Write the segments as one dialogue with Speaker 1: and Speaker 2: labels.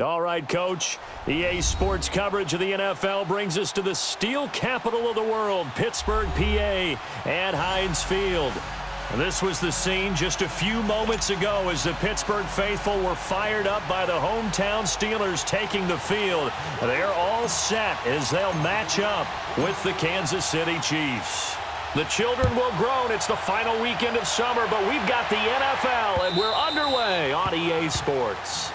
Speaker 1: All right, Coach. EA Sports coverage of the NFL brings us to the steel capital of the world, Pittsburgh, PA, at Heinz Field. This was the scene just a few moments ago as the Pittsburgh faithful were fired up by the hometown Steelers taking the field. They're all set as they'll match up with the Kansas City Chiefs. The children will groan. It's the final weekend of summer, but we've got the NFL, and we're underway on EA Sports.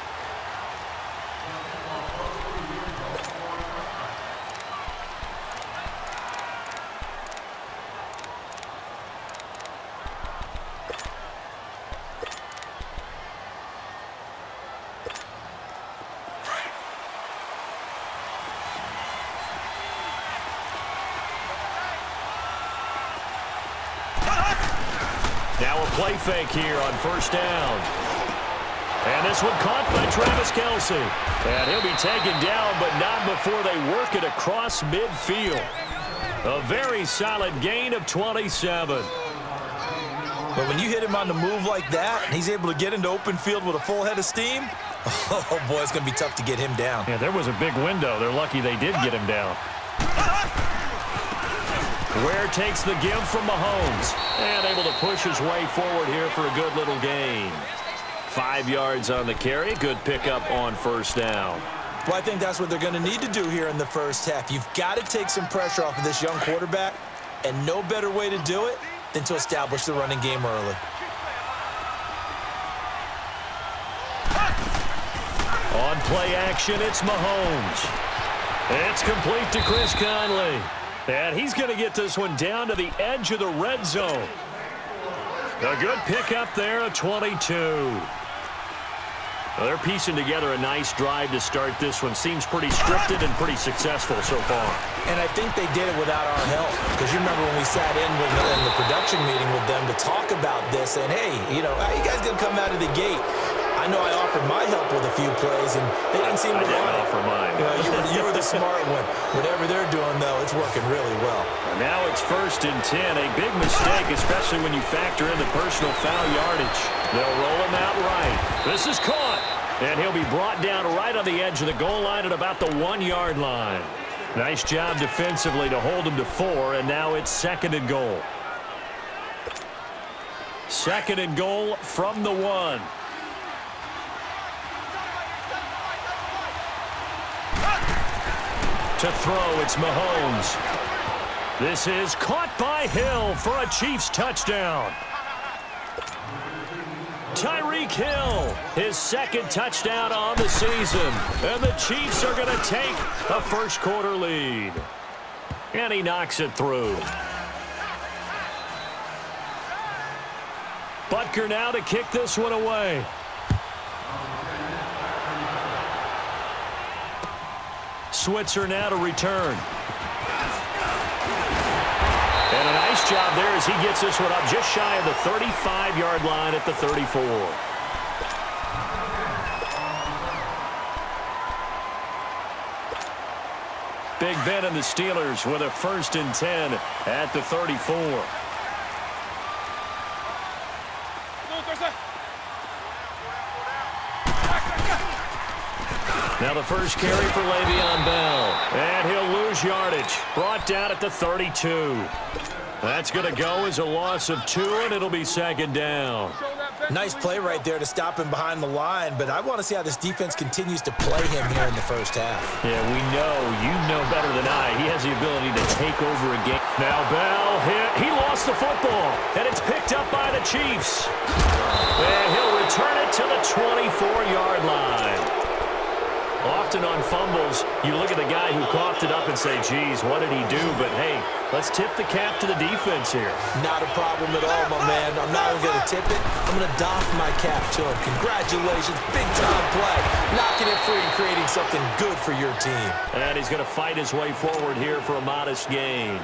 Speaker 1: Now a play fake here on first down. And this one caught by Travis Kelce. And he'll be taken down, but not before they work it across midfield. A very solid gain of 27.
Speaker 2: But when you hit him on the move like that, and he's able to get into open field with a full head of steam, oh, boy, it's going to be tough to get him down.
Speaker 1: Yeah, there was a big window. They're lucky they did get him down. Ware takes the give from Mahomes and able to push his way forward here for a good little gain. 5 yards on the carry. Good pickup on first down.
Speaker 2: Well, I think that's what they're going to need to do here in the first half. You've got to take some pressure off of this young quarterback, and no better way to do it than to establish the running game early.
Speaker 1: On play action, it's Mahomes. It's complete to Chris Conley. And he's going to get this one down to the edge of the red zone. A good pickup there, a 22. Well, they're piecing together a nice drive to start this one. Seems pretty scripted and pretty successful so far.
Speaker 2: And I think they did it without our help. Because you remember when we sat in the production meeting with them to talk about this. And, hey, you know, how you guys going to come out of the gate? I know I offered my help with a few plays, and they didn't seem to want it.
Speaker 1: I didn't offer mine.
Speaker 2: You were the smart one. Whatever they're doing, though, it's working really well.
Speaker 1: Now it's 1st and 10. A big mistake, especially when you factor in the personal foul yardage. They'll roll him out right. This is caught. And he'll be brought down right on the edge of the goal line at about the 1-yard line. Nice job defensively to hold him to 4, and now it's 2nd and goal. 2nd and goal from the 1. To throw, it's Mahomes. This is caught by Hill for a Chiefs touchdown. Tyreek Hill, his 2nd touchdown on the season. And the Chiefs are going to take a first-quarter lead. And he knocks it through. Butker now to kick this one away. Switzer now to return. And a nice job there as he gets this one up just shy of the 35-yard line at the 34. Big Ben and the Steelers with a 1st and 10 at the 34. Now the first carry for Le'Veon Bell. And he'll lose yardage. Brought down at the 32. That's going to go as a loss of 2, and it'll be 2nd down.
Speaker 2: Nice play right there to stop him behind the line, but I want to see how this defense continues to play him here in the first half.
Speaker 1: Yeah, we know. You know better than I. He has the ability to take over a game. Now Bell hit. He lost the football, and it's picked up by the Chiefs. And he'll return it to the 24-yard line. Often on fumbles, you look at the guy who coughed it up and say, geez, what did he do? But, hey, let's tip the cap to the defense here.
Speaker 2: Not a problem at all, my man. I'm not even going to tip it. I'm going to doff my cap to him. Congratulations. Big-time play. Knocking it free and creating something good for your team.
Speaker 1: And he's going to fight his way forward here for a modest gain.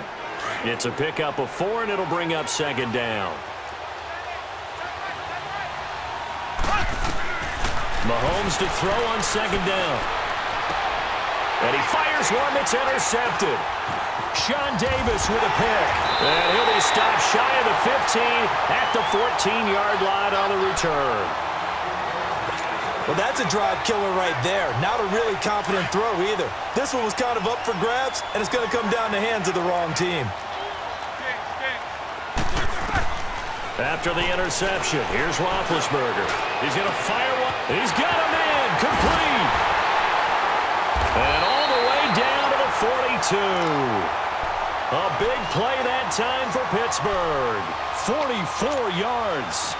Speaker 1: It's a pickup of 4, and it'll bring up 2nd down. Mahomes to throw on 2nd down. And he fires one that's intercepted. Sean Davis with a pick. And he'll be stopped shy of the 15 at the 14-yard line on the return.
Speaker 2: Well, that's a drive killer right there. Not a really confident throw either. This one was kind of up for grabs, and it's going to come down the hands of the wrong team.
Speaker 1: After the interception, here's Roethlisberger. He's going to fire one. He's got him in. Complete. And all the way down to the 42. A big play that time for Pittsburgh. 44 yards.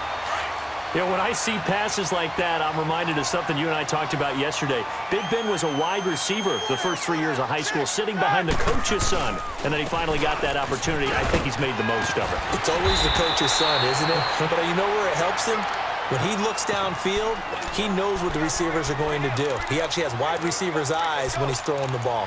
Speaker 1: You know, when I see passes like that, I'm reminded of something you and I talked about yesterday. Big Ben was a wide receiver the first 3 years of high school, sitting behind the coach's son. And then he finally got that opportunity. I think he's made the most of it.
Speaker 2: It's always the coach's son, isn't it? But you know where it helps him? When he looks downfield, he knows what the receivers are going to do. He actually has wide receivers' eyes when he's throwing the ball.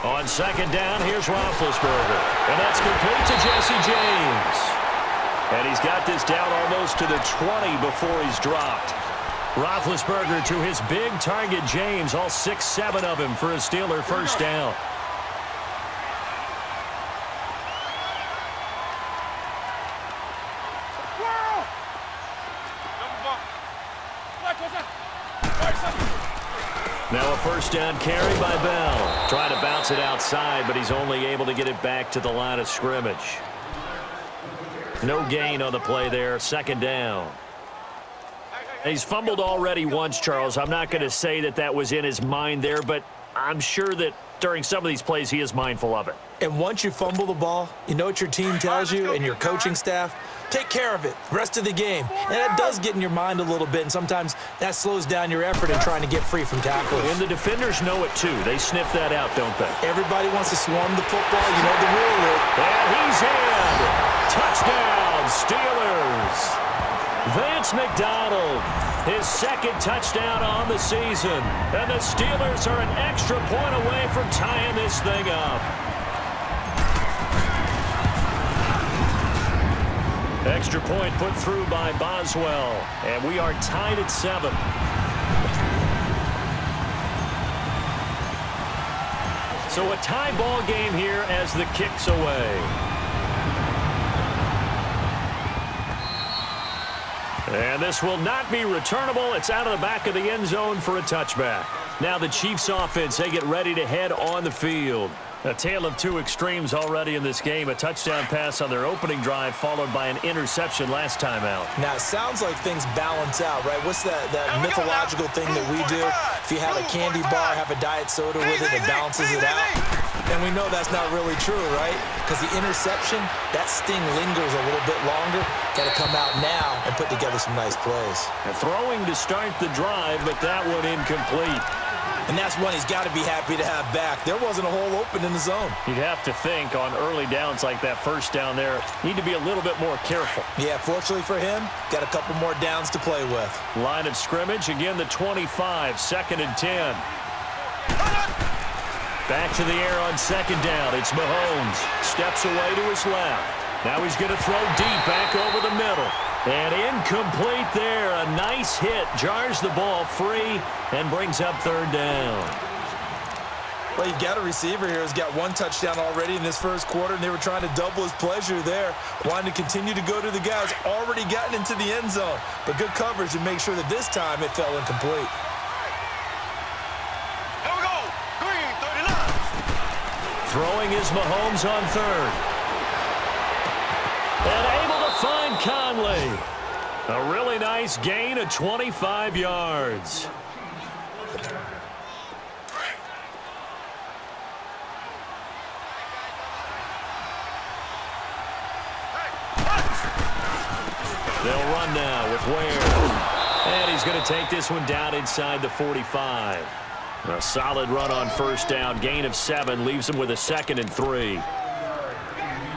Speaker 1: On second down, here's Roethlisberger. And that's complete to Jesse James. And he's got this down almost to the 20 before he's dropped. Roethlisberger to his big target, James, all 6-7 of him for a Steeler first down. Now a first down carry by Bell. Trying to bounce it outside, but he's only able to get it back to the line of scrimmage. No gain on the play there. Second down. He's fumbled already once, Charles. I'm not going to say that that was in his mind there, but I'm sure that during some of these plays he is mindful of it.
Speaker 2: And once you fumble the ball, you know what your team tells you and your coaching staff? Take care of it rest of the game. And that does get in your mind a little bit, and sometimes that slows down your effort in trying to get free from tackles.
Speaker 1: And the defenders know it, too. They sniff that out, don't they?
Speaker 2: Everybody wants to swarm the football. You know the rule, Luke.
Speaker 1: And he's in. Touchdown, Steelers. Vance McDonald, his second touchdown on the season. And the Steelers are an extra point away from tying this thing up. Extra point put through by Boswell. And we are tied at 7. So a tie ball game here as the kick's away. And this will not be returnable. It's out of the back of the end zone for a touchback. Now the Chiefs offense, they get ready to head on the field. A tale of two extremes already in this game. A touchdown pass on their opening drive followed by an interception last time out.
Speaker 2: Now, it sounds like things balance out, right? What's that mythological thing that we do? If you have a candy bar, have a diet soda with it, it balances it out. And we know that's not really true, right? Because the interception, that sting lingers a little bit longer. Got to come out now and put together some nice plays.
Speaker 1: And throwing to start the drive, but that one incomplete.
Speaker 2: And that's one he's got to be happy to have back. There wasn't a hole open in the zone.
Speaker 1: You'd have to think on early downs like that first down there, need to be a little bit more careful.
Speaker 2: Yeah, fortunately for him, got a couple more downs to play with.
Speaker 1: Line of scrimmage, again the 25, 2nd and 10. Back to the air on second down. It's Mahomes. Steps away to his left. Now he's going to throw deep back over the middle. And incomplete there. A nice hit. Jars the ball free and brings up third down.
Speaker 2: Well, you've got a receiver here who's got one touchdown already in this first quarter, and they were trying to double his pleasure there. Wanting to continue to go to the guys already gotten into the end zone. But good coverage to make sure that this time it fell incomplete.
Speaker 3: Here we go. Green, 39.
Speaker 1: Throwing is Mahomes on third. And able to find Conley. A really nice gain of 25 yards. They'll run now with Ware. And he's going to take this one down inside the 45. A solid run on first down. Gain of 7 leaves him with a 2nd and 3.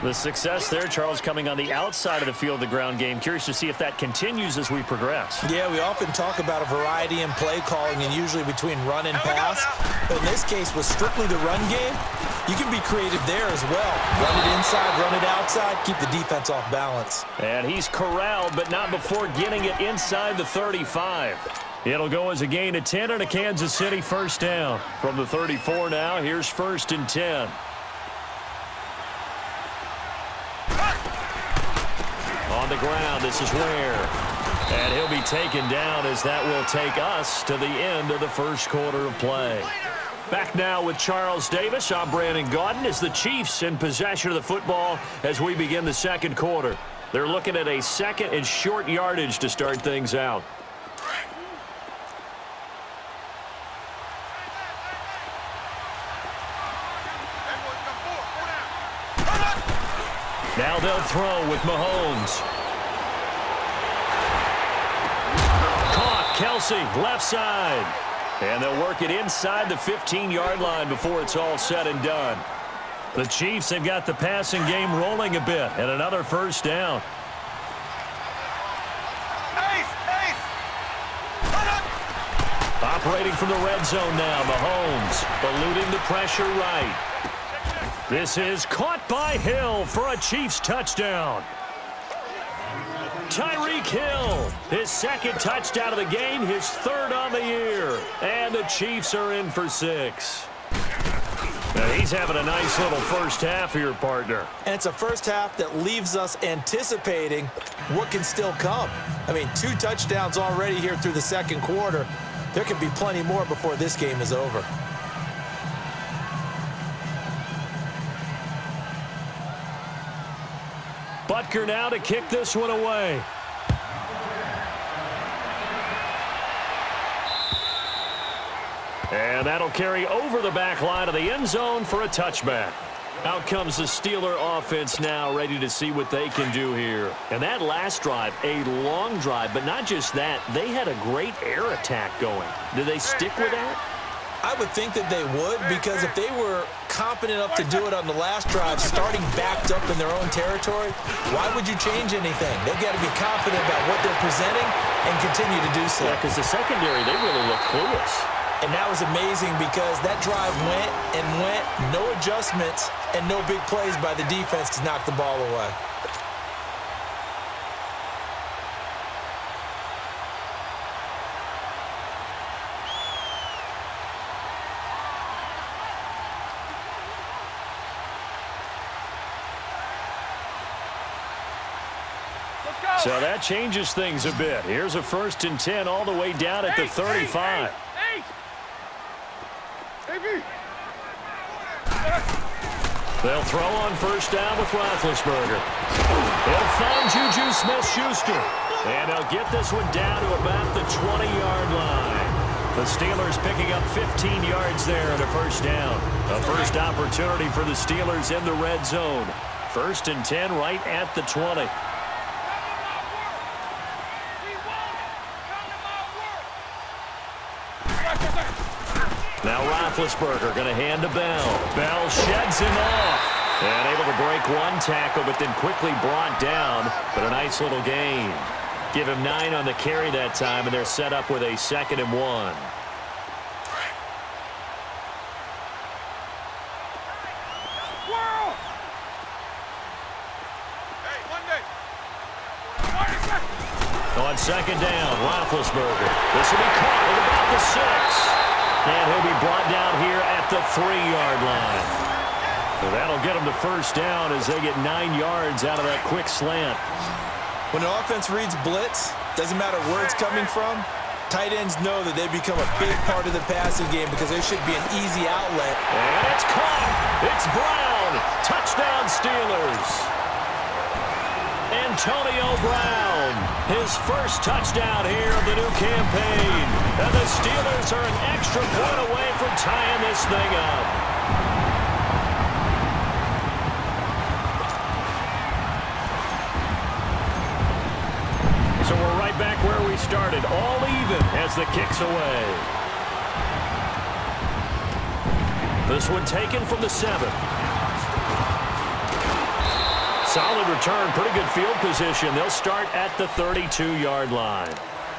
Speaker 1: The success there, Charles, coming on the outside of the field, the ground game. Curious to see if that continues as we progress.
Speaker 2: Yeah, we often talk about a variety in play calling and usually between run and pass. But in this case, with strictly the run game, you can be creative there as well. Run it inside, run it outside, keep the defense off balance.
Speaker 1: And he's corralled, but not before getting it inside the 35. It'll go as a gain of 10 and a Kansas City first down. From the 34 now, here's 1st and 10. On the ground, this is Ware. And he'll be taken down as that will take us to the end of the first quarter of play. Back now with Charles Davis. I'm Brandon Gaudin as the Chiefs in possession of the football as we begin the second quarter. They're looking at a 2nd and short yardage to start things out. Now they'll throw with Mahomes. Caught, Kelsey, left side. And they'll work it inside the 15-yard line before it's all said and done. The Chiefs have got the passing game rolling a bit, and another first down. Operating from the red zone now, Mahomes eluding the pressure right. This is caught by Hill for a Chiefs touchdown. Tyreek Hill, his 2nd touchdown of the game, his 3rd on the year. And the Chiefs are in for 6. Now he's having a nice little first half here, partner.
Speaker 2: And it's a first half that leaves us anticipating what can still come. I mean, 2 touchdowns already here through the second quarter. There could be plenty more before this game is over.
Speaker 1: Butker now to kick this one away. And that'll carry over the back line of the end zone for a touchback. Out comes the Steeler offense now, ready to see what they can do here. And that last drive, a long drive, but not just that. They had a great air attack going. Do they stick with that?
Speaker 2: I would think that they would, because if they were competent enough to do it on the last drive, starting backed up in their own territory, why would you change anything? They've got to be confident about what they're presenting and continue to do so.
Speaker 1: Yeah, because the secondary, they really look clueless.
Speaker 2: And that was amazing because that drive went and went, no adjustments, and no big plays by the defense to knock the ball away.
Speaker 1: So that changes things a bit. Here's a 1st and 10 all the way down at the 35. They'll throw on first down with Roethlisberger. They'll find Juju Smith-Schuster. And they'll get this one down to about the 20-yard line. The Steelers picking up 15 yards there and a first down. A first opportunity for the Steelers in the red zone. 1st and 10 right at the 20. Now Roethlisberger going to hand to Bell. Bell sheds him off. And able to break one tackle, but then quickly brought down. But a nice little gain. Give him 9 on the carry that time, and they're set up with a 2nd and 1. On 2nd down, Roethlisberger. This will be caught at about the 6. And he'll be brought down here at the 3-yard line. So that'll get him to first down as they get 9 yards out of that quick slant.
Speaker 2: When the offense reads blitz, doesn't matter where it's coming from, tight ends know that they become a big part of the passing game because there should be an easy outlet.
Speaker 1: And it's caught. It's Brown. Touchdown Steelers. Antonio Brown, his first touchdown here of the new campaign. And the Steelers are an extra point away from tying this thing up. So we're right back where we started, all even as the kick's away. This one taken from the 7. Solid return, pretty good field position. They'll start at the 32-yard line.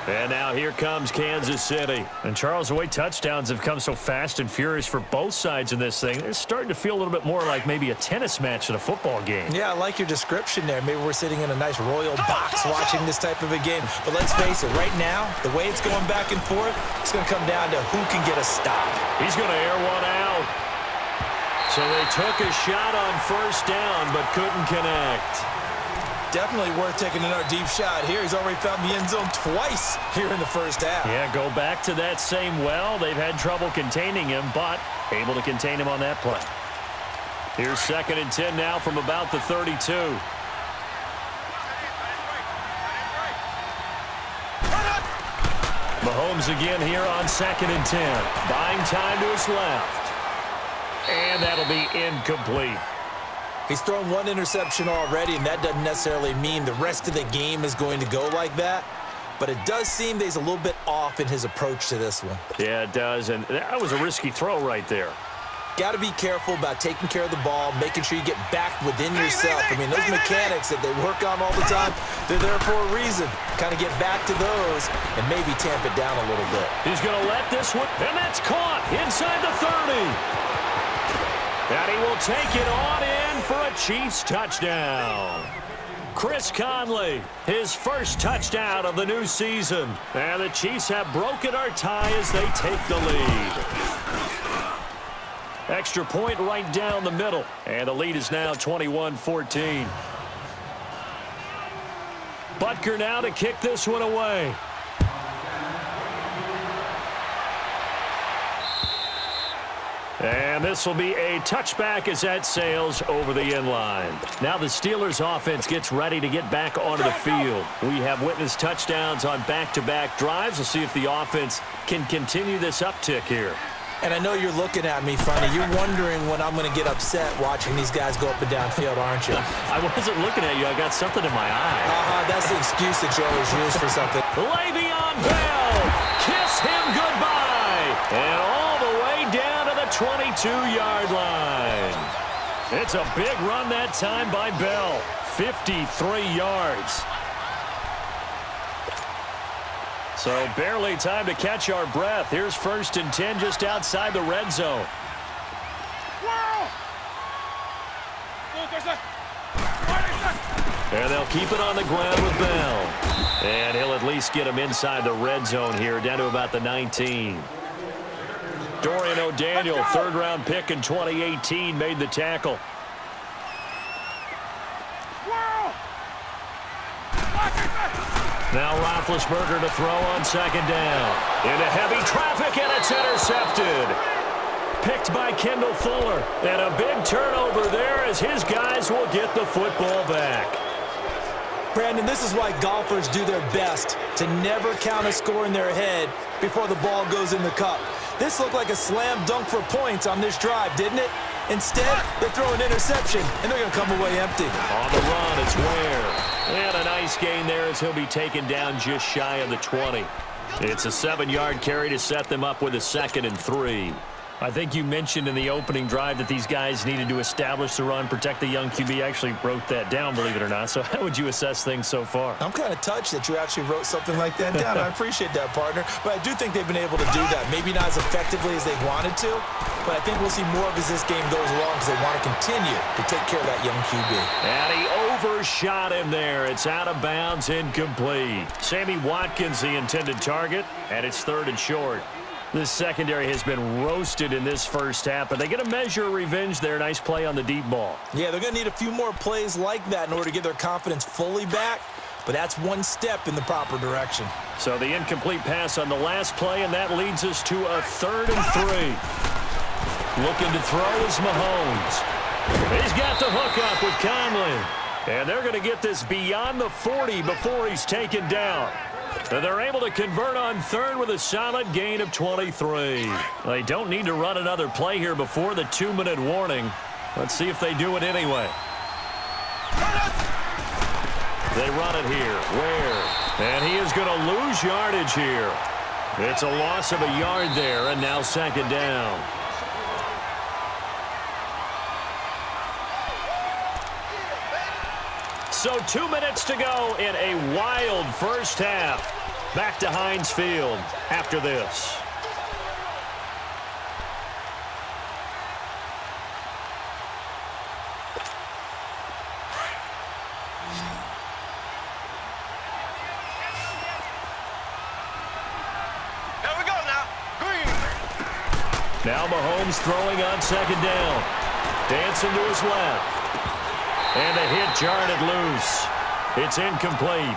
Speaker 1: And now here comes Kansas City. And Charles, the way touchdowns have come so fast and furious for both sides in this thing, it's starting to feel a little bit more like maybe a tennis match than a football game.
Speaker 2: Yeah, I like your description there. Maybe we're sitting in a nice royal box watching this type of a game. But let's face it, right now, the way it's going back and forth, it's going to come down to who can get a stop.
Speaker 1: He's going to air one out. So they took a shot on first down but couldn't connect.
Speaker 2: Definitely worth taking another deep shot here. He's already found the end zone twice here in the first half.
Speaker 1: Yeah, go back to that same well. They've had trouble containing him, but able to contain him on that play. Here's 2nd and 10 now from about the 32. Mahomes again here on 2nd and 10. Buying time to his left. And that'll be incomplete.
Speaker 2: He's thrown one interception already, and that doesn't necessarily mean the rest of the game is going to go like that. But it does seem that he's a little bit off in his approach to this one.
Speaker 1: Yeah, it does, and that was a risky throw right there.
Speaker 2: Got to be careful about taking care of the ball, making sure you get back within yourself. I mean, those mechanics that they work on all the time, they're there for a reason. Kind of get back to those and maybe tamp it down a little bit.
Speaker 1: He's going to let this one, and that's caught inside the 30. And he will take it on in for a Chiefs touchdown. Chris Conley, his first touchdown of the new season. And the Chiefs have broken our tie as they take the lead. Extra point right down the middle. And the lead is now 21-14. Butker now to kick this one away. And this will be a touchback as that sails over the end line. Now the Steelers offense gets ready to get back onto the field. We have witnessed touchdowns on back-to-back drives. We'll see if the offense can continue this uptick here.
Speaker 2: And I know you're looking at me funny. You're wondering when I'm going to get upset watching these guys go up and down field, aren't you?
Speaker 1: I wasn't looking at you. I got something in my eye.
Speaker 2: That's the excuse that you always use for something.
Speaker 1: Le'Veon Bell, kiss him goodbye. And all the way down to the 22-yard line. It's a big run that time by Bell. 53 yards. So barely time to catch our breath. Here's 1st and 10 just outside the red zone. And they'll keep it on the ground with Bell. And he'll at least get him inside the red zone here, down to about the 19. Dorian O'Daniel, 3rd-round pick in 2018, made the tackle. Now Roethlisberger to throw on 2nd down. Into heavy traffic, and it's intercepted. Picked by Kendall Fuller. And a big turnover there as his guys will get the football back.
Speaker 2: Brandon, this is why golfers do their best to never count a score in their head before the ball goes in the cup. This looked like a slam dunk for points on this drive, didn't it? Instead, they throw an interception, and they're going to come away empty.
Speaker 1: On the run, it's Ware. And a nice gain there as he'll be taken down just shy of the 20. It's a 7-yard carry to set them up with a 2nd and 3. I think you mentioned in the opening drive that these guys needed to establish the run, protect the young QB. Actually wrote that down, believe it or not. So how would you assess things so far?
Speaker 2: I'm kind of touched that you actually wrote something like that down. I appreciate that, partner. But I do think they've been able to do that. Maybe not as effectively as they wanted to, but I think we'll see more of as this game goes along because they want to continue to take care of that young QB.
Speaker 1: And he overshot him there. It's out of bounds, incomplete. Sammy Watkins, the intended target, and it's 3rd and short. This secondary has been roasted in this first half, but they get a measure of revenge there. Nice play on the deep ball.
Speaker 2: Yeah, they're going to need a few more plays like that in order to get their confidence fully back, but that's one step in the proper direction.
Speaker 1: So the incomplete pass on the last play, and that leads us to a 3rd and 3. Looking to throw is Mahomes. He's got the hook up with Conley. And they're going to get this beyond the 40 before he's taken down. And they're able to convert on 3rd with a solid gain of 23. They don't need to run another play here before the 2-minute warning. Let's see if they do it anyway. They run it here. Ware. And he is going to lose yardage here. It's a loss of a yard there, and now 2nd down. So 2 minutes to go in a wild first half. Back to Heinz Field after this.
Speaker 3: Here we go now. Green.
Speaker 1: Now Mahomes throwing on second down. Dancing to his left. And the hit jarred it loose. It's incomplete.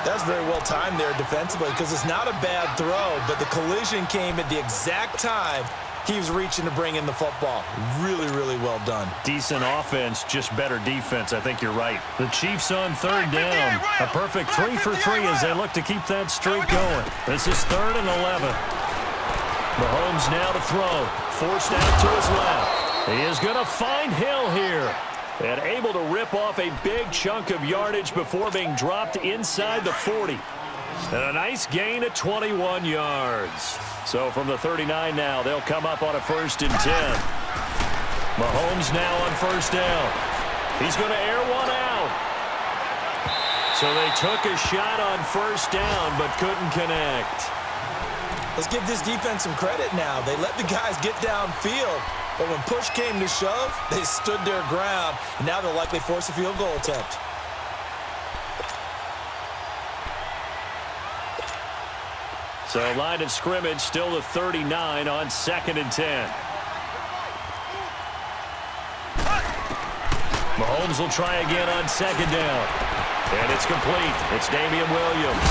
Speaker 2: That's very well timed there defensively because it's not a bad throw, but the collision came at the exact time he was reaching to bring in the football. Really, really well done.
Speaker 1: Decent offense, just better defense. I think you're right. The Chiefs on third down. A perfect 3 for 3 as they look to keep that streak going. This is 3rd and 11. Mahomes now to throw. Forced out to his left. He is going to find Hill here. And able to rip off a big chunk of yardage before being dropped inside the 40. And a nice gain of 21 yards. So from the 39 now, they'll come up on a 1st and 10. Mahomes now on 1st down. He's going to air one out. So they took a shot on 1st down but couldn't connect.
Speaker 2: Let's give this defense some credit now. They let the guys get downfield. But when push came to shove, they stood their ground. And now they'll likely force a field goal attempt.
Speaker 1: So line of scrimmage still the 39 on 2nd and 10. Mahomes will try again on 2nd down. And it's complete. It's Damian Williams.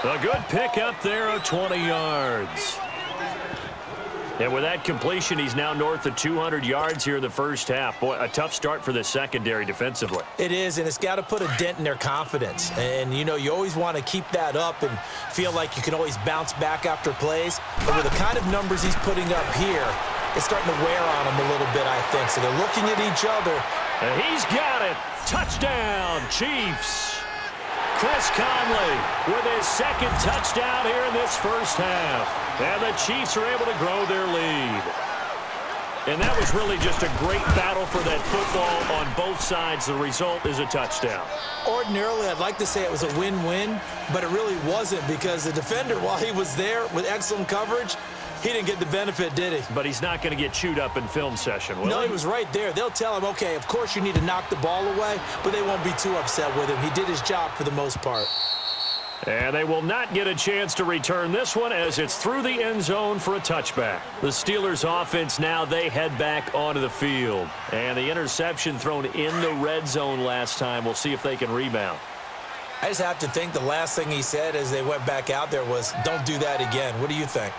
Speaker 1: A good pick up there of 20 yards. And with that completion, he's now north of 200 yards here in the first half. Boy, a tough start for the secondary defensively.
Speaker 2: It is, and it's got to put a dent in their confidence. And, you know, you always want to keep that up and feel like you can always bounce back after plays. But with the kind of numbers he's putting up here, it's starting to wear on him a little bit, I think. So they're looking at each other.
Speaker 1: And he's got it. Touchdown, Chiefs. Chris Conley with his 2nd touchdown here in this first half. And the Chiefs are able to grow their lead. And that was really just a great battle for that football on both sides. The result is a touchdown.
Speaker 2: Ordinarily, I'd like to say it was a win-win, but it really wasn't because the defender, while he was there with excellent coverage, he didn't get the benefit, did he?
Speaker 1: But he's not going to get chewed up in film session, will
Speaker 2: No,
Speaker 1: he?
Speaker 2: he was right there. They'll tell him, okay, of course you need to knock the ball away, but they won't be too upset with him. He did his job for the most part.
Speaker 1: And they will not get a chance to return this one as it's through the end zone for a touchback. The Steelers offense now, they head back onto the field. And the interception thrown in the red zone last time. We'll see if they can rebound.
Speaker 2: I just have to think the last thing he said as they went back out there was, don't do that again. What do you think?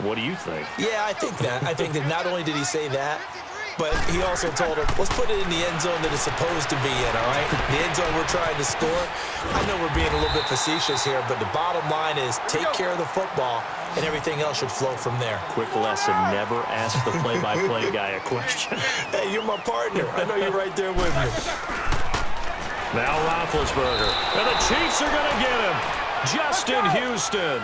Speaker 1: What do you think?
Speaker 2: Yeah, I think that. I think that not only did he say that, but he also told him, let's put it in the end zone that it's supposed to be in, all right? The end zone we're trying to score. I know we're being a little bit facetious here, but the bottom line is take care of the football, and everything else should flow from there.
Speaker 1: Quick lesson, never ask the play-by-play guy a question.
Speaker 2: Hey, you're my partner. I know you're right there with me.
Speaker 1: Now Roethlisberger. And the Chiefs are going to get him. Justin Houston.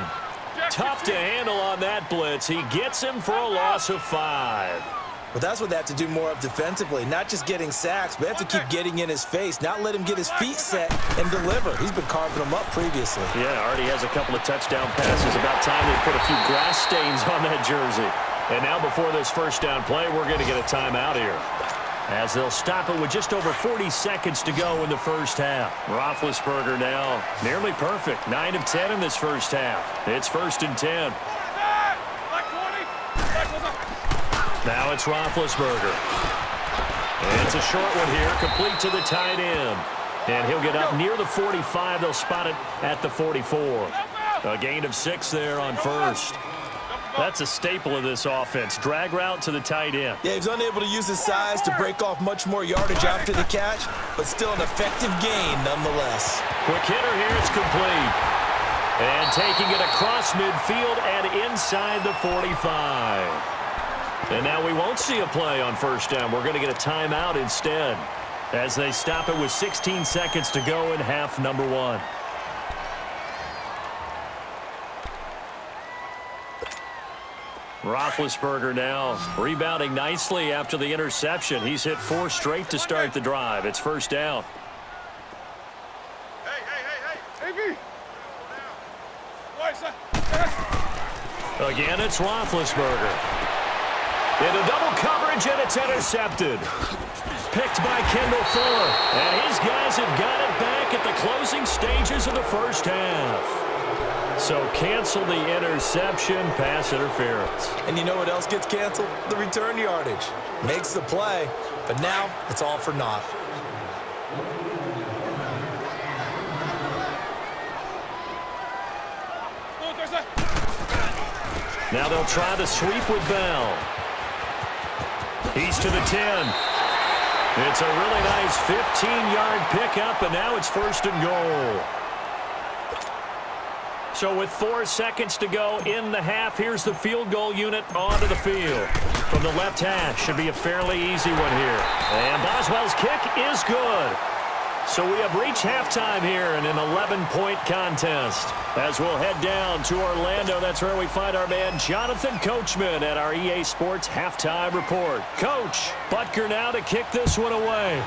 Speaker 1: Tough to handle on that blitz. He gets him for a loss of 5.
Speaker 2: But that's what they have to do more of defensively. Not just getting sacks, but they have to keep getting in his face, not let him get his feet set and deliver. He's been carving them up previously.
Speaker 1: Yeah, already has a couple of touchdown passes. About time they put a few grass stains on that jersey. And now before this first down play, we're going to get a timeout here, as they'll stop it with just over 40 seconds to go in the first half. Roethlisberger now nearly perfect. 9 of 10 in this first half. It's 1st and 10. Now it's Roethlisberger. And it's a short one here, complete to the tight end. And he'll get up near the 45. They'll spot it at the 44. A gain of 6 there on 1st. That's a staple of this offense. Drag route to the tight end.
Speaker 2: Yeah, he's unable to use his size to break off much more yardage after the catch, but still an effective gain nonetheless.
Speaker 1: Quick hitter here, it's complete. And taking it across midfield and inside the 45. And now we won't see a play on 1st down. We're going to get a timeout instead, as they stop it with 16 seconds to go in half number 1. Roethlisberger now rebounding nicely after the interception. He's hit 4 straight to start the drive. It's 1st down.
Speaker 3: Hey, hey, hey, hey.
Speaker 1: Again, it's Roethlisberger. Into double coverage, and it's intercepted. Picked by Kendall Fuller. And his guys have got it back at the closing stages of the first half. So cancel the interception, pass interference.
Speaker 2: And you know what else gets canceled? The return yardage. Makes the play, but now it's all for naught.
Speaker 1: Now they'll try the sweep with Bell. He's to the 10. It's a really nice 15-yard pickup, and now it's 1st and goal. So with 4 seconds to go in the half, here's the field goal unit onto the field. From the left hash, should be a fairly easy one here. And Boswell's kick is good. So we have reached halftime here in an 11-point contest. As we'll head down to Orlando, that's where we find our man Jonathan Coachman at our EA Sports Halftime Report. Coach, Butker now to kick this one away.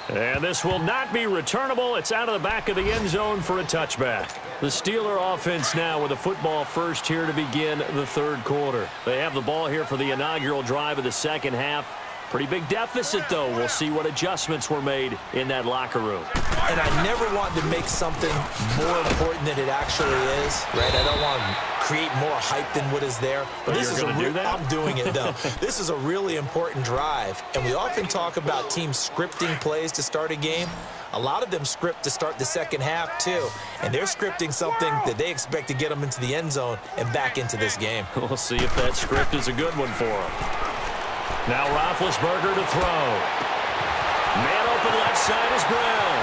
Speaker 1: And this will not be returnable. It's out of the back of the end zone for a touchback. The Steeler offense now with a football first here to begin the third quarter. They have the ball here for the inaugural drive of the second half. Pretty big deficit, though. We'll see what adjustments were made in that locker room.
Speaker 2: And I never want to make something more important than it actually is, right? I don't want to create more hype than what is there.
Speaker 1: But this is do that?
Speaker 2: I'm doing it, though. This is a really important drive. And we often talk about teams scripting plays to start a game. A lot of them script to start the second half, too. And they're scripting something that they expect to get them into the end zone and back into this game.
Speaker 1: We'll see if that script is a good one for them. Now Roethlisberger to throw. Man open left side is Brown.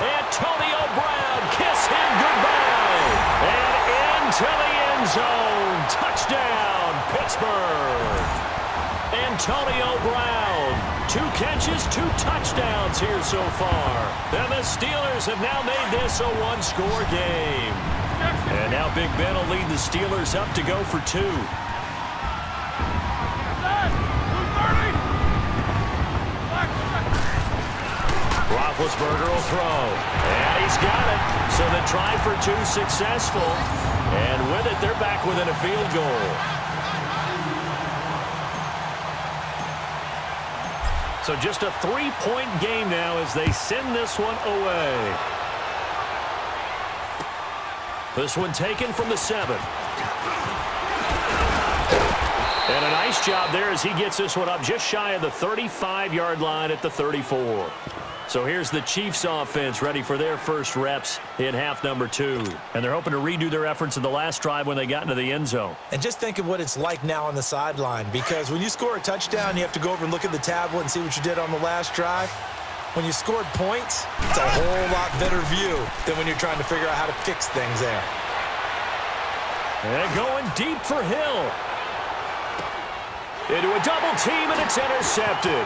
Speaker 1: Antonio Brown, kiss him goodbye. And into the end zone. Touchdown, Pittsburgh. Antonio Brown. 2 catches, 2 touchdowns here so far. And the Steelers have now made this a 1-score game. And now Big Ben will lead the Steelers up to go for 2. Roethlisberger will throw. And he's got it. So the try for 2 successful. And with it, they're back within a field goal. So just a 3-point game now as they send this one away. This one taken from the 7. And a nice job there as he gets this one up just shy of the 35-yard line at the 34. So here's the Chiefs offense ready for their first reps in half number 2. And they're hoping to redo their efforts in the last drive when they got into the end zone.
Speaker 2: And just think of what it's like now on the sideline, because when you score a touchdown, you have to go over and look at the tablet and see what you did on the last drive. When you scored points, it's a whole lot better view than when you're trying to figure out how to fix things there.
Speaker 1: And going deep for Hill. Into a double team, and it's intercepted.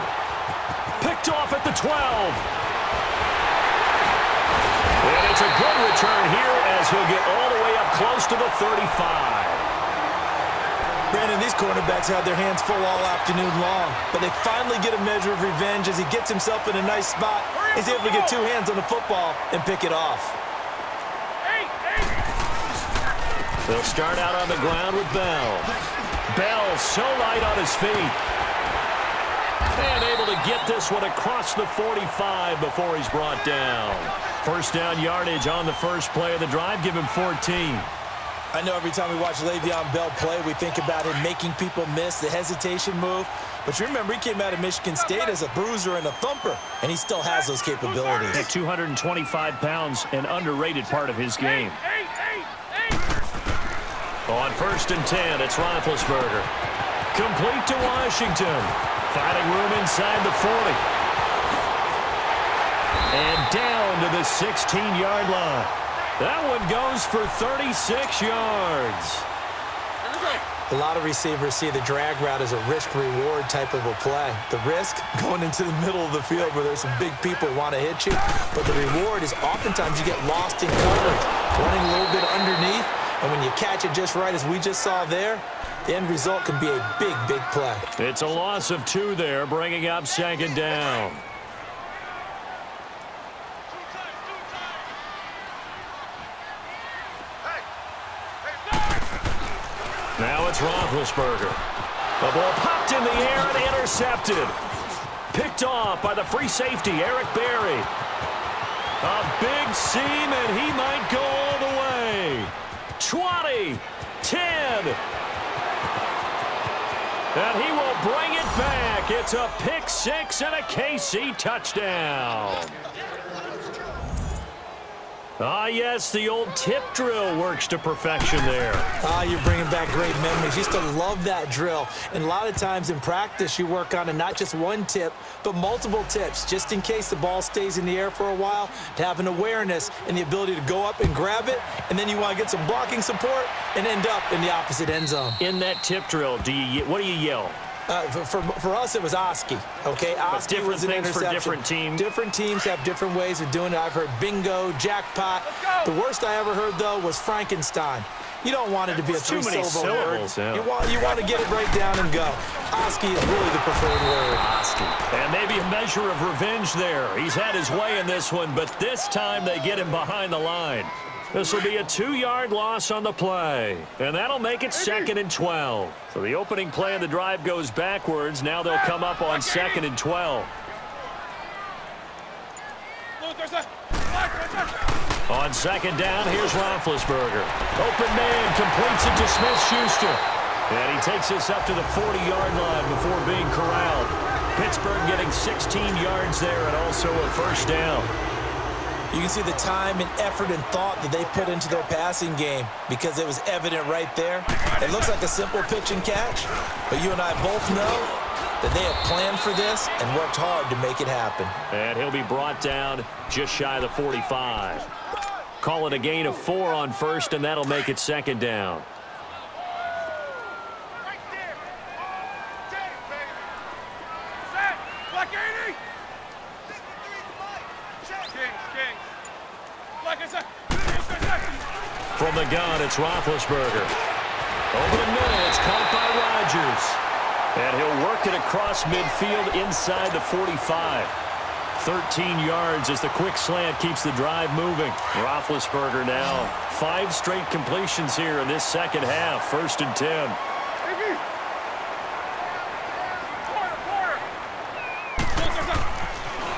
Speaker 1: Picked off at the 12. And it's a good return here as he'll get all the way up close to the 35.
Speaker 2: Brandon, these cornerbacks had their hands full all afternoon long, but they finally get a measure of revenge as he gets himself in a nice spot. He's able to get 2 hands on the football and pick it off.
Speaker 1: They'll start out on the ground with Bell. Bell so light on his feet. And able to get this one across the 45 before he's brought down. First down yardage on the first play of the drive. Give him 14.
Speaker 2: I know every time we watch Le'Veon Bell play, we think about him making people miss the hesitation move. But you remember, he came out of Michigan State as a bruiser and a thumper, and he still has those capabilities.
Speaker 1: At 225 pounds, an underrated part of his game. On 1st and 10, it's Roethlisberger. Complete to Washington. Finding room inside the 40. And down to the 16-yard line. That one goes for 36 yards.
Speaker 2: A lot of receivers see the drag route as a risk-reward type of a play. The risk, going into the middle of the field where there's some big people who want to hit you. But the reward is oftentimes you get lost in coverage, running a little bit underneath. And when you catch it just right, as we just saw there, the end result can be a big, big play.
Speaker 1: It's a loss of 2 there, bringing up 2nd down. it's Roethlisberger. The ball popped in the air and intercepted. Picked off by the free safety, Eric Berry. A big seam, and he might go all the way. 20, 10. And he will bring it back. It's a pick six and a KC touchdown. Ah, yes, the old tip drill works to perfection there.
Speaker 2: Ah, you're bringing back great memories. Used to love that drill. And a lot of times in practice, you work on it, not just one tip, but multiple tips, just in case the ball stays in the air for a while, to have an awareness and the ability to go up and grab it, and then you want to get some blocking support and end up in the opposite end zone.
Speaker 1: In that tip drill, what do you yell?
Speaker 2: For us, it was Oski, okay? Oski was an interception.
Speaker 1: For different teams.
Speaker 2: Different teams have different ways of doing it. I've heard bingo, jackpot. The worst I ever heard, though, was Frankenstein. You don't want it to be a three-syllable word.
Speaker 1: Yeah.
Speaker 2: You want to get it right down and go. Oski is really the preferred word.
Speaker 1: Oski. And maybe a measure of revenge there. He's had his way in this one, but this time they get him behind the line. This will be a 2-yard loss on the play, and that'll make it 2nd and 12. So the opening play of the drive goes backwards. Now they'll come up on 2nd and 12. On 2nd down, here's Roethlisberger. Open man, completes it to Smith-Schuster. And he takes this up to the 40-yard line before being corralled. Pittsburgh getting 16 yards there and also a first down.
Speaker 2: You can see the time and effort and thought that they put into their passing game because it was evident right there. It looks like a simple pitch and catch, but you and I both know that they have planned for this and worked hard to make it happen.
Speaker 1: And he'll be brought down just shy of the 45. Call it a gain of 4 on first, and that'll make it 2nd down. From the gun, it's Roethlisberger. Over the middle, it's caught by Rodgers. And he'll work it across midfield inside the 45. 13 yards as the quick slant keeps the drive moving. Roethlisberger now 5 straight completions here in this second half. 1st and 10.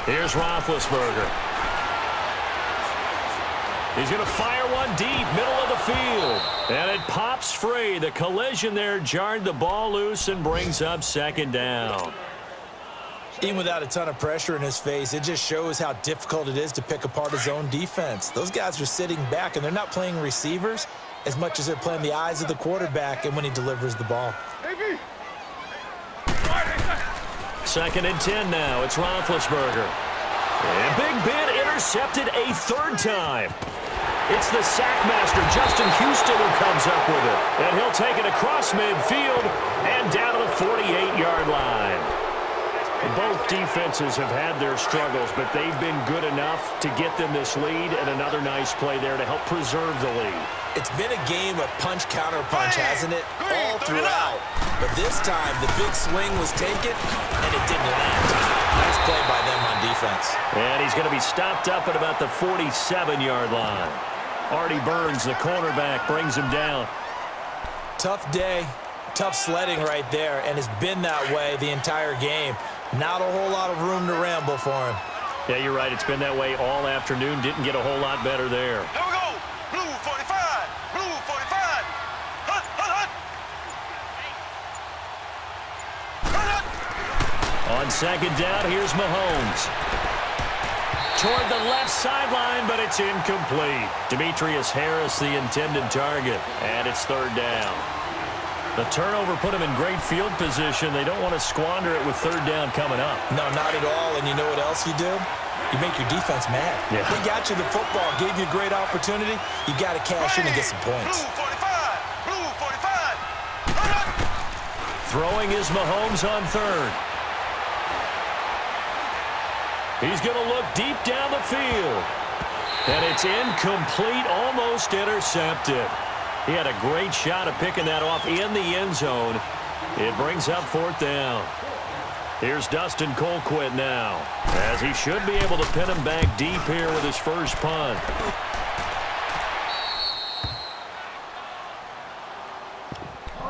Speaker 1: Here's Roethlisberger. He's going to fire one deep, middle of the field. And it pops free. The collision there jarred the ball loose and brings up 2nd down.
Speaker 2: Even without a ton of pressure in his face, it just shows how difficult it is to pick apart his own defense. Those guys are sitting back, and they're not playing receivers as much as they're playing the eyes of the quarterback and when he delivers the ball.
Speaker 1: 2nd and 10 now. It's Roethlisberger. And Big Ben intercepted a 3rd time. It's the sackmaster, Justin Houston, who comes up with it. And he'll take it across midfield and down to the 48-yard line. Both defenses have had their struggles, but they've been good enough to get them this lead, and another nice play there to help preserve the lead. It's been a game of punch-counter-punch, hasn't it? All throughout. But this time, the big swing was taken, and it didn't land. Nice play by them on defense. And he's going to be stopped up at about the 47-yard line. Artie Burns, the cornerback, brings him down.
Speaker 2: Tough day, tough sledding right there, and it's been that way the entire game. Not a whole lot of room to ramble for him.
Speaker 1: Yeah, you're right. It's been that way all afternoon. Didn't get a whole lot better there.
Speaker 3: Here we go. Blue 45. Blue 45. Hut, hut, hut. Hut, hut.
Speaker 1: On 2nd down, here's Mahomes. Toward the left sideline, but it's incomplete. Demetrius Harris, the intended target, and it's 3rd down. The turnover put him in great field position. They don't want to squander it with 3rd down coming up.
Speaker 2: No, not at all. And you know what else you do? You make your defense mad.
Speaker 1: Yeah.
Speaker 2: They got you the football, gave you a great opportunity. You got to cash in and get some points.
Speaker 3: Blue 45. Blue 45. Hut, hut.
Speaker 1: Throwing is Mahomes on 3rd. He's going to look deep down the field. And it's incomplete, almost intercepted. He had a great shot at picking that off in the end zone. It brings up 4th down. Here's Dustin Colquitt now, as he should be able to pin him back deep here with his first punt.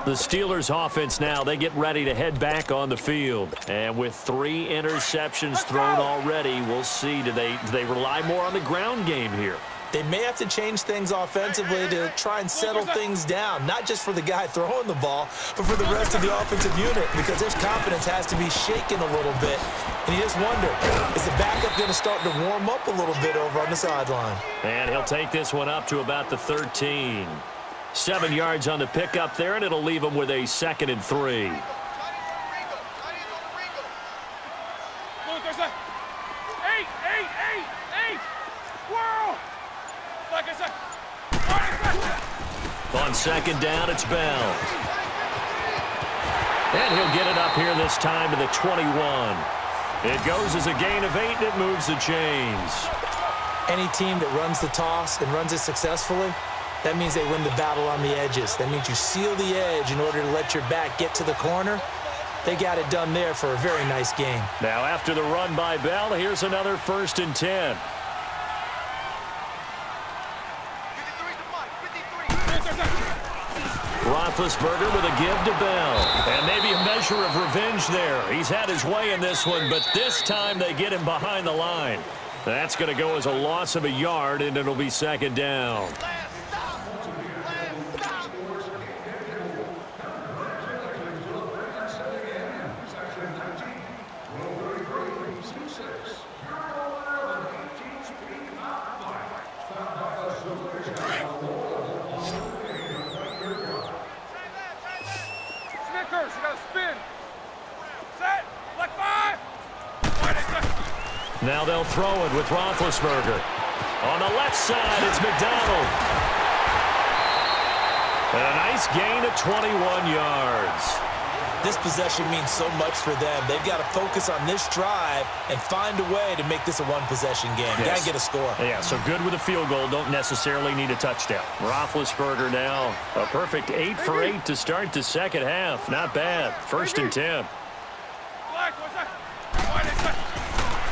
Speaker 1: The Steelers offense now, they get ready to head back on the field. And with 3 interceptions thrown already, we'll see, do they rely more on the ground game here?
Speaker 2: They may have to change things offensively to try and settle things down, not just for the guy throwing the ball, but for the rest of the offensive unit, because his confidence has to be shaken a little bit. And you just wonder, is the backup going to start to warm up a little bit over on the sideline?
Speaker 1: And he'll take this one up to about the 13. 7 yards on the pickup there, and it'll leave him with a 2nd and 3. On 2nd down, it's Bell. And he'll get it up here this time to the 21. It goes as a gain of 8, and it moves the chains.
Speaker 2: Any team that runs the toss and runs it successfully, that means they win the battle on the edges. That means you seal the edge in order to let your back get to the corner. They got it done there for a very nice game.
Speaker 1: Now after the run by Bell, here's another 1st and 10. Roethlisberger with a give to Bell. And maybe a measure of revenge there. He's had his way in this one, but this time they get him behind the line. That's going to go as a loss of a yard, and it'll be 2nd down. Now they'll throw it with Roethlisberger. On the left side, it's McDonald. And a nice gain of 21 yards.
Speaker 2: This possession means so much for them. They've got to focus on this drive and find a way to make this a one-possession game.
Speaker 1: Yes.
Speaker 2: Got to get a score.
Speaker 1: Yeah, so good with a field goal. Don't necessarily need a touchdown. Roethlisberger now a perfect 8 for 8 to start the 2nd half. Not bad. 1st and 10.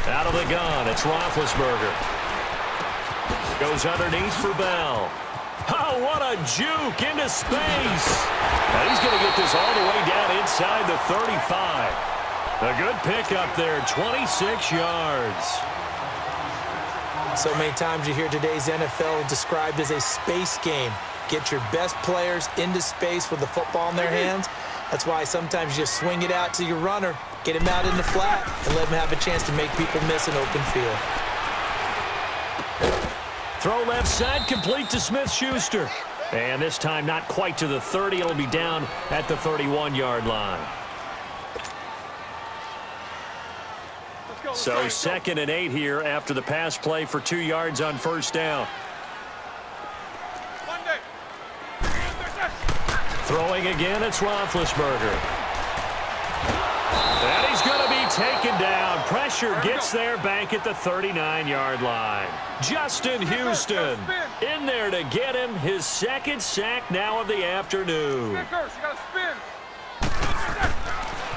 Speaker 1: Out of the gun, it's Roethlisberger. Goes underneath for Bell. Oh, what a juke into space. And he's going to get this all the way down inside the 35. A good pickup there, 26 yards.
Speaker 2: So many times you hear today's NFL described as a space game. Get your best players into space with the football in their hands. That's why sometimes you just swing it out to your runner, get him out in the flat, and let him have a chance to make people miss an open field.
Speaker 1: Throw left side, complete to Smith-Schuster. And this time not quite to the 30. It'll be down at the 31-yard line. So 2nd and 8 here after the pass play for 2 yards on 1st down. Throwing again, it's Roethlisberger. And he's going to be taken down. Pressure gets there back at the 39-yard line. Justin Houston in there to get him his 2nd sack now of the afternoon.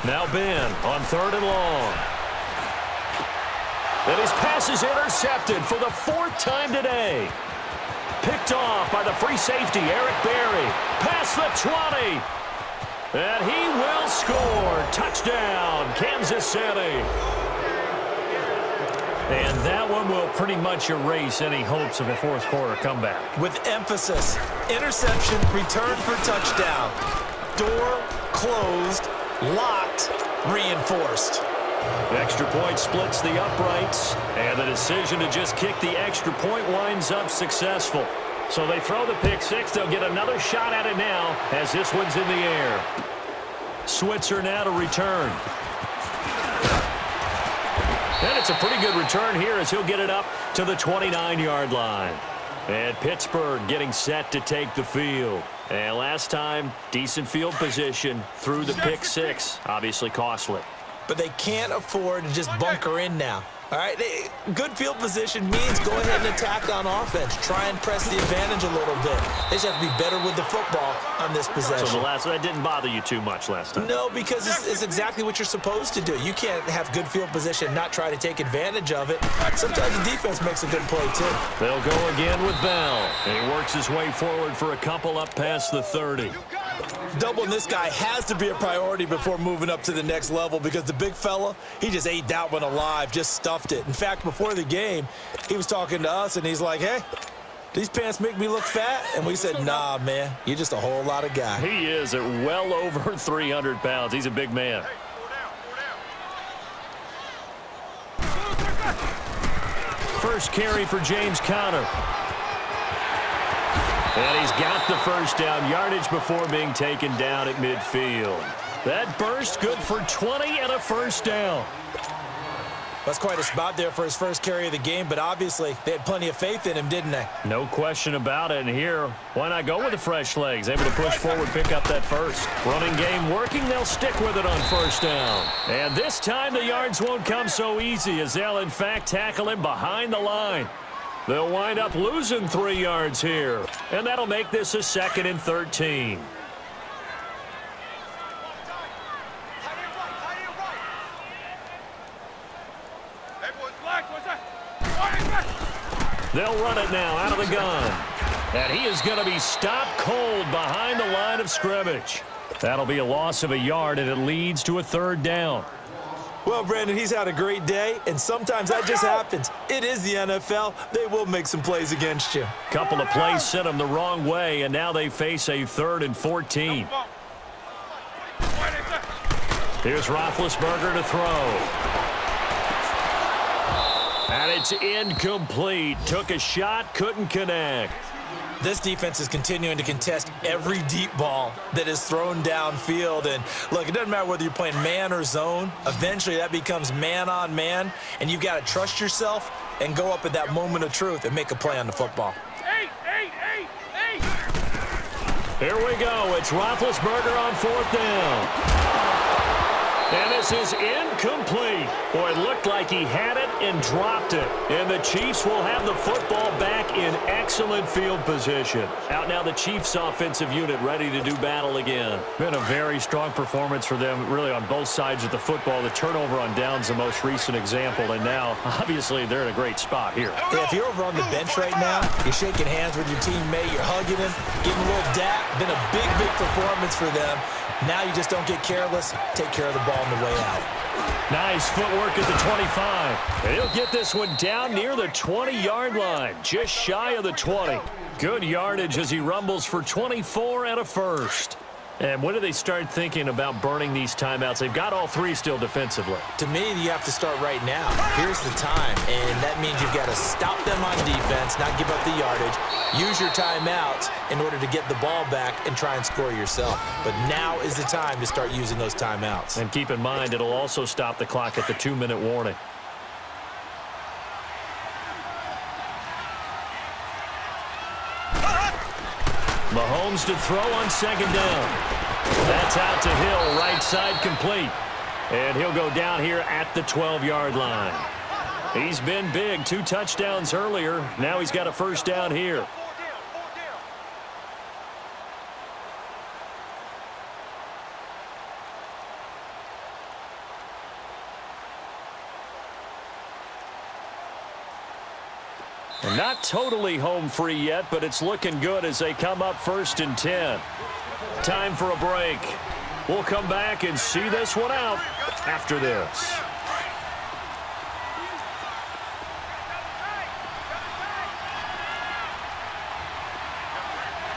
Speaker 1: Now Ben on 3rd and long. And his pass is intercepted for the 4th time today. Picked off by the free safety, Eric Berry. Past the 20. And he will score. Touchdown, Kansas City. And that one will pretty much erase any hopes of a 4th quarter comeback.
Speaker 2: With emphasis, interception, return for touchdown. Door closed, locked, reinforced.
Speaker 1: Extra point splits the uprights, and the decision to just kick the extra point winds up successful. So they throw the pick 6. They'll get another shot at it now as this one's in the air. Switzer now to return. And it's a pretty good return here as he'll get it up to the 29-yard line. And Pittsburgh getting set to take the field. And last time, decent field position through the pick 6. Obviously costly.
Speaker 2: But they can't afford to just bunker in now. All right, good field position means go ahead and attack on offense. Try and press the advantage a little bit. They just have to be better with the football on this possession.
Speaker 1: So that didn't bother you too much last time?
Speaker 2: No, because it's exactly what you're supposed to do. You can't have good field position and not try to take advantage of it. Sometimes the defense makes a good play, too.
Speaker 1: They'll go again with Bell. And he works his way forward for a couple up past the 30.
Speaker 2: doubling this guy has to be a priority before moving up to the next level because the big fella, he just ate that one alive, just stuffed it. In fact, before the game, he was talking to us, and he's like, hey, these pants make me look fat? And we said, nah, man, you're just a whole lot of guy.
Speaker 1: He is at well over 300 pounds. He's a big man. First carry for James Conner. And he's got the first down, yardage before being taken down at midfield. That burst good for 20 and a first down.
Speaker 2: That's quite a spot there for his first carry of the game, but obviously they had plenty of faith in him, didn't they?
Speaker 1: No question about it. And here, why not go with the fresh legs? Able to push forward, pick up that first. Running game working, they'll stick with it on first down. And this time the yards won't come so easy as they'll, in fact, tackle him behind the line. They'll wind up losing 3 yards here. And that'll make this a 2nd and 13. They'll run it now out of the gun. And he is going to be stopped cold behind the line of scrimmage. That'll be a loss of a yard, and it leads to a 3rd down.
Speaker 2: Well, Brandon, he's had a great day, and sometimes that just happens. It is the NFL. They will make some plays against you.
Speaker 1: Couple of plays sent them the wrong way, and now they face a 3rd and 14. Here's Roethlisberger to throw. And it's incomplete. Took a shot, couldn't connect.
Speaker 2: This defense is continuing to contest every deep ball that is thrown downfield. And, look, it doesn't matter whether you're playing man or zone. Eventually, that becomes man-on-man, and you've got to trust yourself and go up at that moment of truth and make a play on the football.
Speaker 1: Here we go. It's Roethlisberger on 4th down. And this is incomplete. Boy, it looked like he had it and dropped it. And the Chiefs will have the football back in excellent field position. Out now the Chiefs offensive unit ready to do battle again. Been a very strong performance for them really on both sides of the football. The turnover on downs the most recent example. And now, obviously, they're in a great spot here.
Speaker 2: Yeah, if you're over on the bench right now, you're shaking hands with your teammate, you're hugging him, giving a little dap. Been a big, big performance for them. Now you just don't get careless. Take care of the ball on the way out.
Speaker 1: Nice footwork at the 25. And he'll get this one down near the 20-yard line, just shy of the 20. Good yardage as he rumbles for 24 and a first. And when do they start thinking about burning these timeouts? They've got all 3 still defensively.
Speaker 2: To me, you have to start right now. Here's the time, and that means you've got to stop them on defense, not give up the yardage. Use your timeouts in order to get the ball back and try and score yourself. But now is the time to start using those timeouts.
Speaker 1: And keep in mind, it'll also stop the clock at the 2-minute warning. Mahomes to throw on 2nd down. That's out to Hill, right side complete. And he'll go down here at the 12-yard line. He's been big, 2 touchdowns earlier. Now he's got a first down here. And not totally home free yet, but it's looking good as they come up 1st and 10. Time for a break. We'll come back and see this one out after this.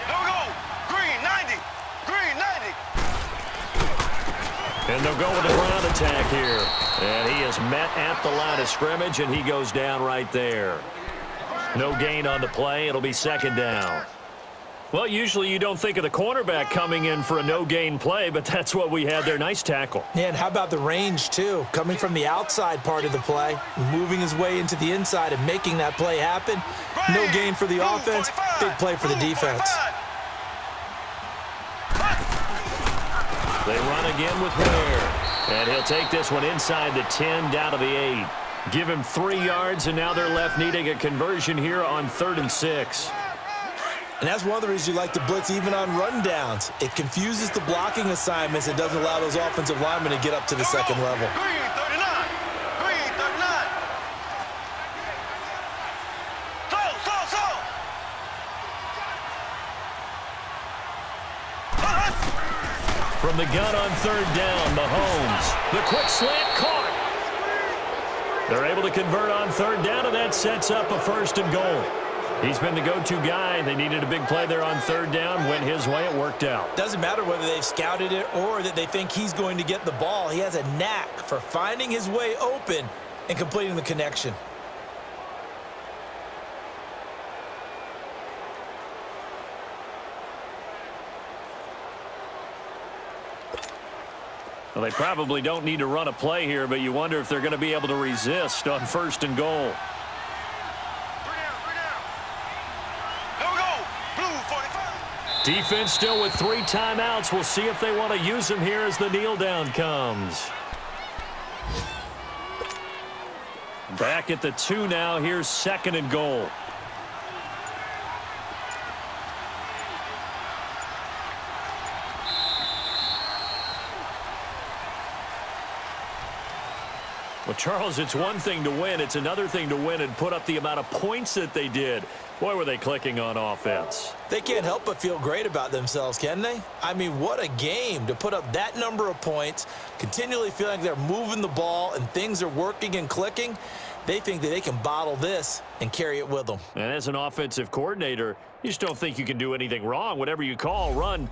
Speaker 3: Here we go. Green 90. Green 90.
Speaker 1: And they'll go with a ground attack here. And he is met at the line of scrimmage, and he goes down right there. No gain on the play. It'll be 2nd down. Well, usually you don't think of the cornerback coming in for a no-gain play, but that's what we had there. Nice tackle.
Speaker 2: Yeah, and how about the range, too? Coming from the outside part of the play, moving his way into the inside and making that play happen. No gain for the offense, big play for the defense.
Speaker 1: They run again with Ware. And he'll take this one inside the 10, down to the 8. Give him 3 yards, and now they're left needing a conversion here on 3rd and 6.
Speaker 2: And that's one of the reasons you like to blitz even on rundowns. It confuses the blocking assignments. It doesn't allow those offensive linemen to get up to the 2nd level.
Speaker 3: Green 39. Green 39. Slow.
Speaker 1: From the gun on third down, Mahomes. The quick slant caught. They're able to convert on third down, and that sets up a 1st and goal. He's been the go-to guy. They needed a big play there on third down. Went his way. It worked out.
Speaker 2: Doesn't matter whether they've scouted it or that they think he's going to get the ball. He has a knack for finding his way open and completing the connection.
Speaker 1: Well, they probably don't need to run a play here, but you wonder if they're going to be able to resist on 1st and goal. Defense still with 3 timeouts. We'll see if they want to use them here as the kneel down comes. Back at the 2 now. Here's 2nd and goal. Well, Charles, it's one thing to win. It's another thing to win and put up the amount of points that they did. Boy, were they clicking on offense.
Speaker 2: They can't help but feel great about themselves, can they? I mean, what a game to put up that number of points, continually feeling like they're moving the ball and things are working and clicking. They think that they can bottle this and carry it with them.
Speaker 1: And as an offensive coordinator, you just don't think you can do anything wrong. Whatever you call, run,